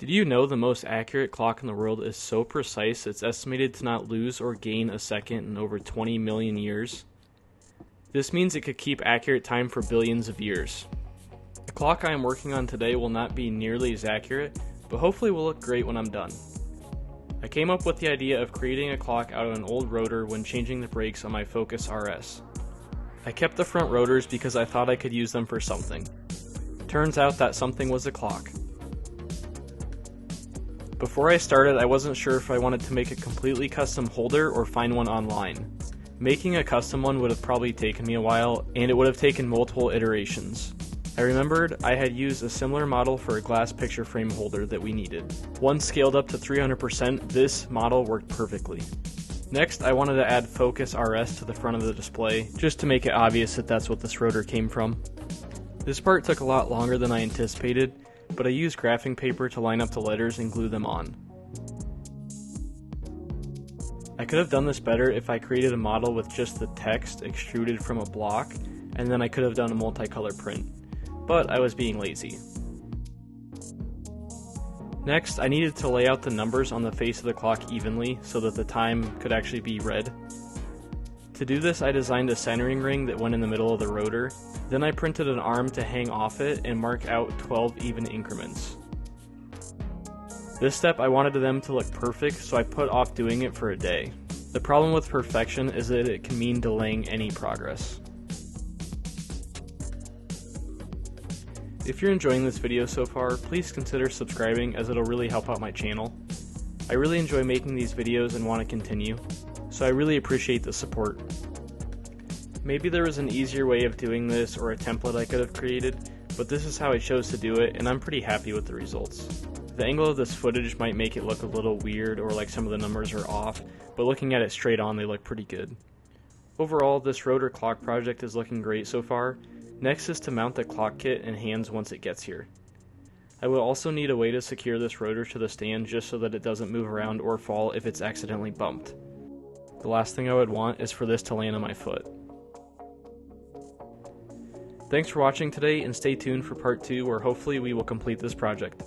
Did you know the most accurate clock in the world is so precise it's estimated to not lose or gain a second in over 20 million years? This means it could keep accurate time for billions of years. The clock I am working on today will not be nearly as accurate, but hopefully will look great when I'm done. I came up with the idea of creating a clock out of an old rotor when changing the brakes on my Focus RS. I kept the front rotors because I thought I could use them for something. Turns out that something was a clock. Before I started, I wasn't sure if I wanted to make a completely custom holder or find one online. Making a custom one would have probably taken me a while, and it would have taken multiple iterations. I remembered I had used a similar model for a glass picture frame holder that we needed. Once scaled up to 300%, this model worked perfectly. Next, I wanted to add Focus RS to the front of the display, just to make it obvious that that's what this rotor came from. This part took a lot longer than I anticipated, but I used graphing paper to line up the letters and glue them on. I could have done this better if I created a model with just the text extruded from a block, and then I could have done a multicolor print, but I was being lazy. Next, I needed to lay out the numbers on the face of the clock evenly so that the time could actually be read. To do this, I designed a centering ring that went in the middle of the rotor. Then I printed an arm to hang off it and mark out 12 even increments. This step I wanted them to look perfect, so I put off doing it for a day. The problem with perfection is that it can mean delaying any progress. If you're enjoying this video so far, please consider subscribing as it'll really help out my channel. I really enjoy making these videos and want to continue, so I really appreciate the support. Maybe there was an easier way of doing this or a template I could have created, but this is how I chose to do it and I'm pretty happy with the results. The angle of this footage might make it look a little weird or like some of the numbers are off, but looking at it straight on they look pretty good. Overall, this rotor clock project is looking great so far. Next is to mount the clock kit and hands once it gets here. I will also need a way to secure this rotor to the stand just so that it doesn't move around or fall if it's accidentally bumped. The last thing I would want is for this to land on my foot. Thanks for watching today and stay tuned for part 2 where hopefully we will complete this project.